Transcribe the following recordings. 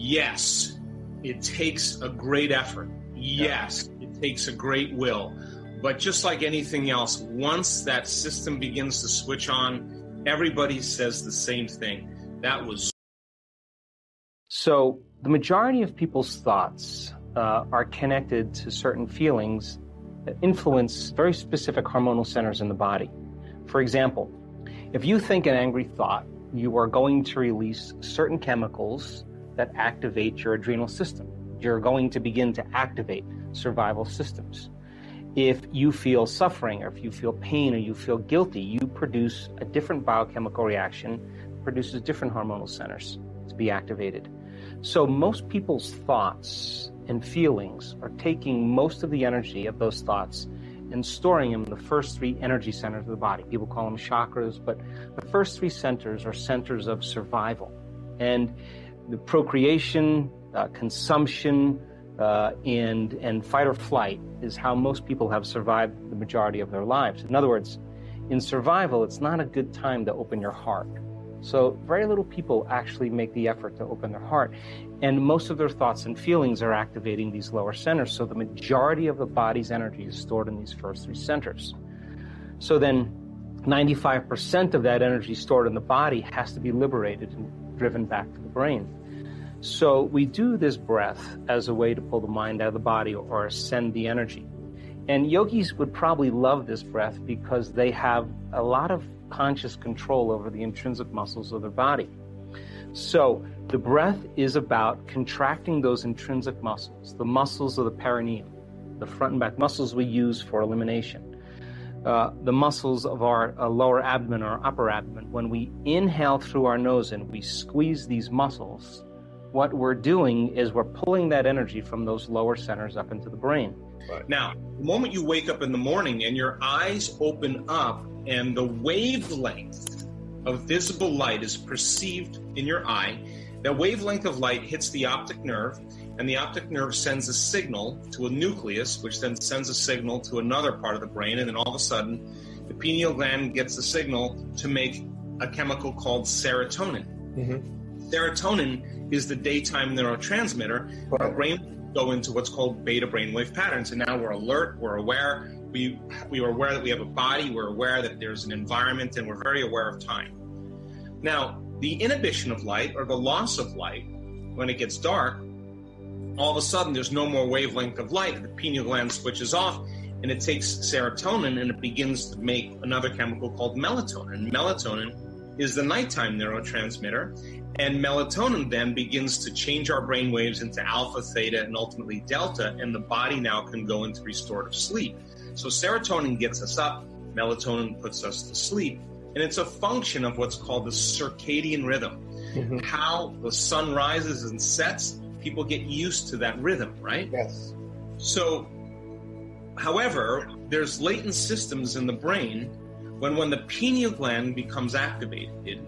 Yes, it takes a great effort. Yes, it takes a great will. But just like anything else, once that system begins to switch on, everybody says the same thing. That was... So the majority of people's thoughts are connected to certain feelings that influence very specific hormonal centers in the body. For example, if you think an angry thought, you are going to release certain chemicals that activate your adrenal system. You're going to begin to activate survival systems. If you feel suffering, or if you feel pain, or you feel guilty, you produce a different biochemical reaction, produces different hormonal centers to be activated. So most people's thoughts and feelings are taking most of the energy of those thoughts and storing them in the first three energy centers of the body. People call them chakras, but the first three centers are centers of survival. And the procreation, consumption, and fight or flight is how most people have survived the majority of their lives. In other words, in survival, it's not a good time to open your heart. So very little people actually make the effort to open their heart. And most of their thoughts and feelings are activating these lower centers. So the majority of the body's energy is stored in these first three centers. So then 95% of that energy stored in the body has to be liberated and driven back to the brain. So we do this breath as a way to pull the mind out of the body or send the energy. And yogis would probably love this breath because they have a lot of conscious control over the intrinsic muscles of their body. So the breath is about contracting those intrinsic muscles, the muscles of the perineum, the front and back muscles we use for elimination, the muscles of our lower abdomen or upper abdomen. When we inhale through our nose and we squeeze these muscles, what we're doing is we're pulling that energy from those lower centers up into the brain. Now, the moment you wake up in the morning and your eyes open up and the wavelength of visible light is perceived in your eye, that wavelength of light hits the optic nerve, and the optic nerve sends a signal to a nucleus, which then sends a signal to another part of the brain, and then all of a sudden, the pineal gland gets the signal to make a chemical called serotonin. Mm-hmm. Serotonin is the daytime neurotransmitter. Right. Our brain go into what's called beta brainwave patterns, and now we're alert, we're aware, we are aware that we have a body, we're aware that there's an environment, and we're very aware of time. Now, the inhibition of light, or the loss of light, when it gets dark, all of a sudden there's no more wavelength of light, the pineal gland switches off, and it takes serotonin and it begins to make another chemical called melatonin. Melatonin is the nighttime neurotransmitter, and melatonin then begins to change our brain waves into alpha, theta, and ultimately delta, and the body now can go into restorative sleep. So serotonin gets us up, melatonin puts us to sleep, and it's a function of what's called the circadian rhythm. Mm-hmm. How the sun rises and sets, people get used to that rhythm, right? Yes. So, however, there's latent systems in the brain when the pineal gland becomes activated,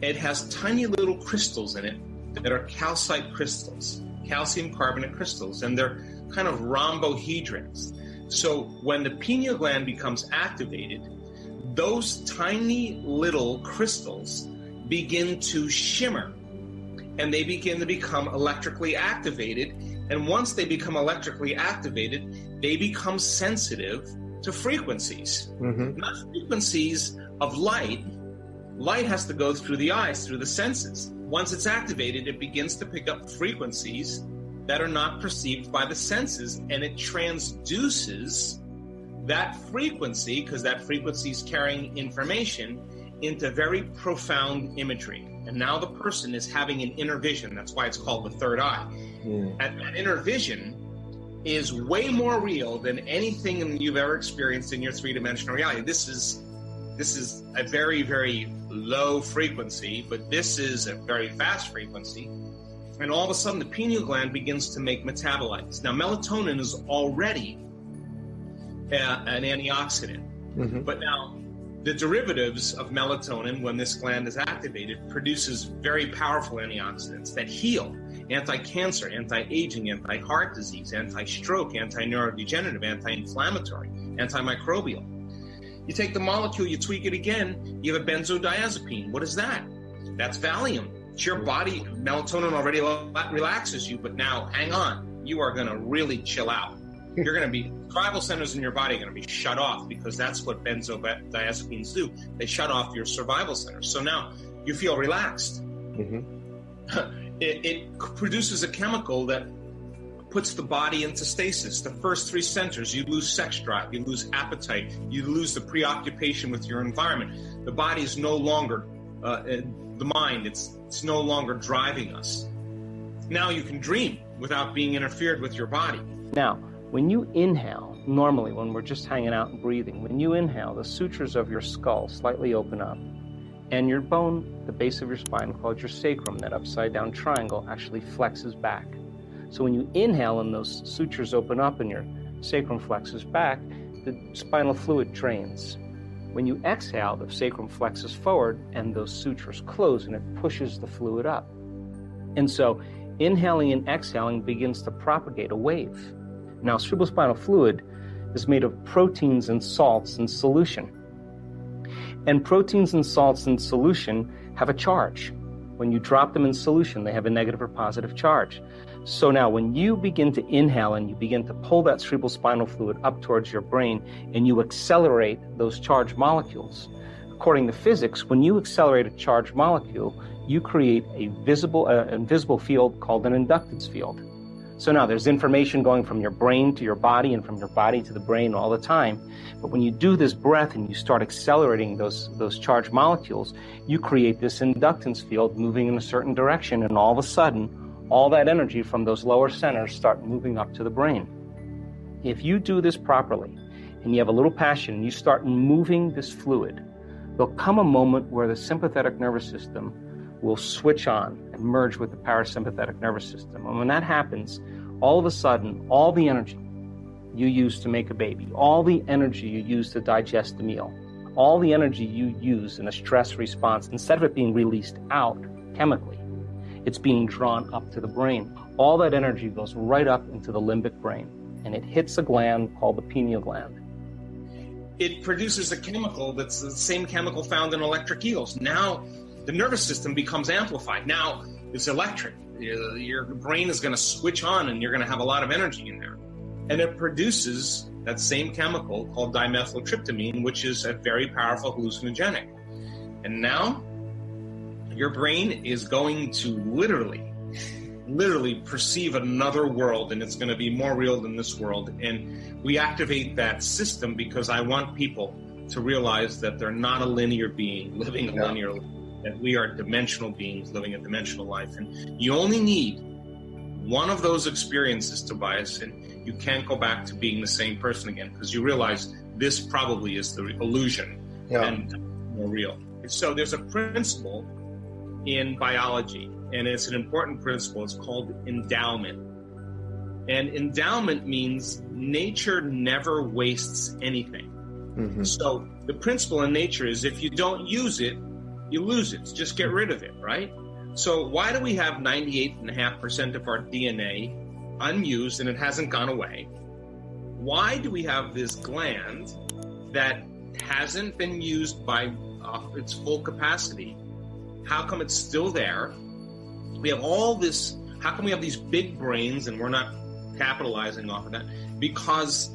it has tiny little crystals in it that are calcite crystals, calcium carbonate crystals, and they're kind of rhombohedrons. So when the pineal gland becomes activated, those tiny little crystals begin to shimmer, and they begin to become electrically activated. And once they become electrically activated, they become sensitive to frequencies, not frequencies of light. Light has to go through the eyes, through the senses. Once it's activated, it begins to pick up frequencies that are not perceived by the senses, and it transduces that frequency, because that frequency is carrying information, into very profound imagery. And now the person is having an inner vision. That's why it's called the third eye. And that inner vision is way more real than anything you've ever experienced in your three-dimensional reality. This is a very, very low frequency, but this is a very fast frequency. And all of a sudden, the pineal gland begins to make metabolites. Now, melatonin is already an antioxidant, but now the derivatives of melatonin, when this gland is activated, produces very powerful antioxidants that heal: anti-cancer, anti-aging, anti-heart disease, anti-stroke, anti-neurodegenerative, anti-inflammatory, antimicrobial. You take the molecule, you tweak it again, you have a benzodiazepine. What is that? That's Valium. But your body, melatonin already relaxes you, but now hang on, you are going to really chill out. You're going to be, survival centers in your body are going to be shut off, because that's what benzodiazepines do. They shut off your survival centers. So now you feel relaxed. It produces a chemical that puts the body into stasis. The first three centers, you lose sex drive, you lose appetite, you lose the preoccupation with your environment. The body is no longer, the mind, it's no longer driving us. Now you can dream without being interfered with your body. Now, when you inhale, normally when we're just hanging out and breathing, when you inhale, the sutures of your skull slightly open up, and your bone, the base of your spine, called your sacrum, that upside down triangle, actually flexes back. So when you inhale and those sutures open up and your sacrum flexes back, the spinal fluid drains. When you exhale, the sacrum flexes forward and those sutures close, and it pushes the fluid up. And so inhaling and exhaling begins to propagate a wave. Now, cerebrospinal fluid is made of proteins and salts in solution. And proteins and salts in solution have a charge. When you drop them in solution, they have a negative or positive charge. So now when you begin to inhale and you begin to pull that cerebrospinal fluid up towards your brain and you accelerate those charged molecules, according to physics, when you accelerate a charged molecule, you create a invisible field called an inductance field. So now there's information going from your brain to your body and from your body to the brain all the time. But when you do this breath and you start accelerating those charged molecules, you create this inductance field moving in a certain direction, and all of a sudden, all that energy from those lower centers start moving up to the brain. If you do this properly and you have a little passion and you start moving this fluid, there'll come a moment where the sympathetic nervous system will switch on and merge with the parasympathetic nervous system. And when that happens, all of a sudden, all the energy you use to make a baby, all the energy you use to digest a meal, all the energy you use in a stress response, instead of it being released out chemically, it's being drawn up to the brain. All that energy goes right up into the limbic brain, and it hits a gland called the pineal gland. It produces a chemical that's the same chemical found in electric eels. Now, the nervous system becomes amplified. Now it's electric. Your brain is going to switch on and you're going to have a lot of energy in there. And it produces that same chemical called dimethyltryptamine, which is a very powerful hallucinogenic. And now your brain is going to literally perceive another world, and it's going to be more real than this world. And we activate that system because I want people to realize that they're not a linear being living a linear life. That we are dimensional beings living a dimensional life. And you only need one of those experiences, Tobias, and you can't go back to being the same person again, because you realize this probably is the illusion and more real. So there's a principle in biology, and it's an important principle. It's called endowment. And endowment means nature never wastes anything. Mm-hmm. So the principle in nature is if you don't use it, you lose it. Just get rid of it, right? So why do we have 98.5% of our DNA unused and it hasn't gone away? Why do we have this gland that hasn't been used by its full capacity? How come it's still there? We have all this. How come we have these big brains and we're not capitalizing off of that? Because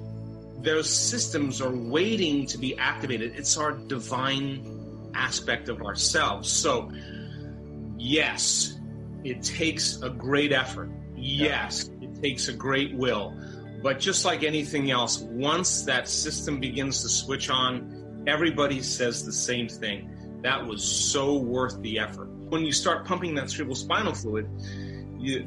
those systems are waiting to be activated. It's our divine aspect of ourselves. So yes, it takes a great effort. Yes, it takes a great will. But just like anything else, once that system begins to switch on, everybody says the same thing. That was so worth the effort. When you start pumping that cerebrospinal fluid,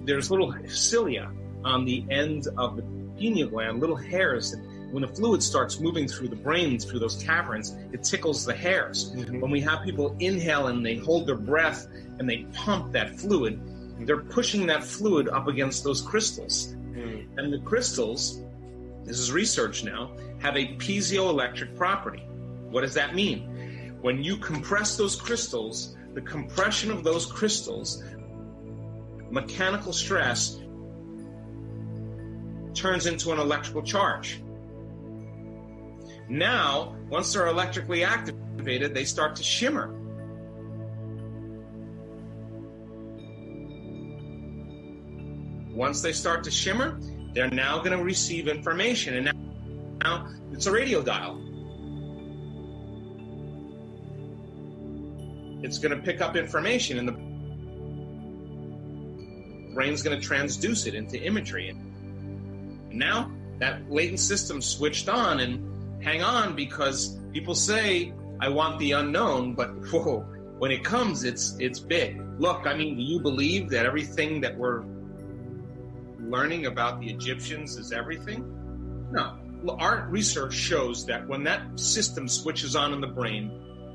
there's little cilia on the end of the pineal gland, little hairs. When the fluid starts moving through the brain, through those caverns, it tickles the hairs. Mm-hmm. When we have people inhale and they hold their breath and they pump that fluid, they're pushing that fluid up against those crystals. Mm-hmm. And the crystals, this is research now, have a piezoelectric property. What does that mean? When you compress those crystals, the compression of those crystals, mechanical stress, turns into an electrical charge. Now, once they're electrically activated, they start to shimmer. Once they start to shimmer, they're now going to receive information. And now it's a radio dial. It's going to pick up information, and the brain's going to transduce it into imagery. And now that latent system switched on, and hang on, because people say, I want the unknown, but whoa, when it comes, it's big. Look, I mean, do you believe that everything that we're learning about the Egyptians is everything? No. Our research shows that when that system switches on in the brain,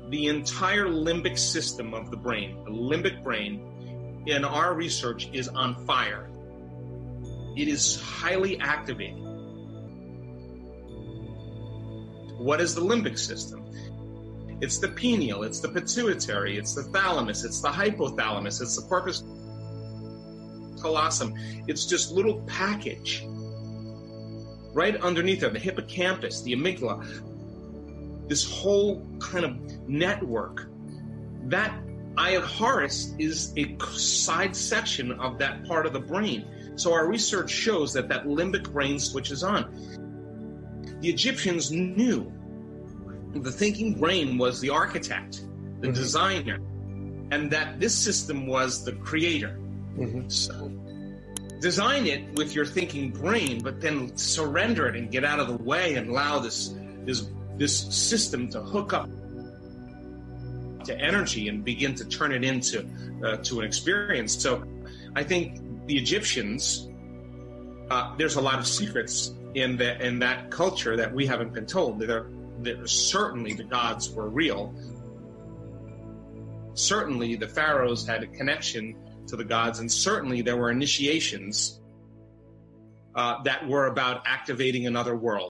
the entire limbic system of the brain, the limbic brain, in our research is on fire. It is highly activated. What is the limbic system? It's the pineal, it's the pituitary, it's the thalamus, it's the hypothalamus, it's the corpus callosum. It's just little package right underneath there, the hippocampus, the amygdala, this whole kind of network. That eye of Horus is a side section of that part of the brain. So our research shows that that limbic brain switches on. The Egyptians knew the thinking brain was the architect, the designer, and that this system was the creator. So design it with your thinking brain, but then surrender it and get out of the way and allow this system to hook up to energy and begin to turn it into to an experience. So I think the Egyptians, there's a lot of secrets in that culture that we haven't been told. Certainly the gods were real. Certainly the pharaohs had a connection to the gods, and certainly there were initiations that were about activating another world.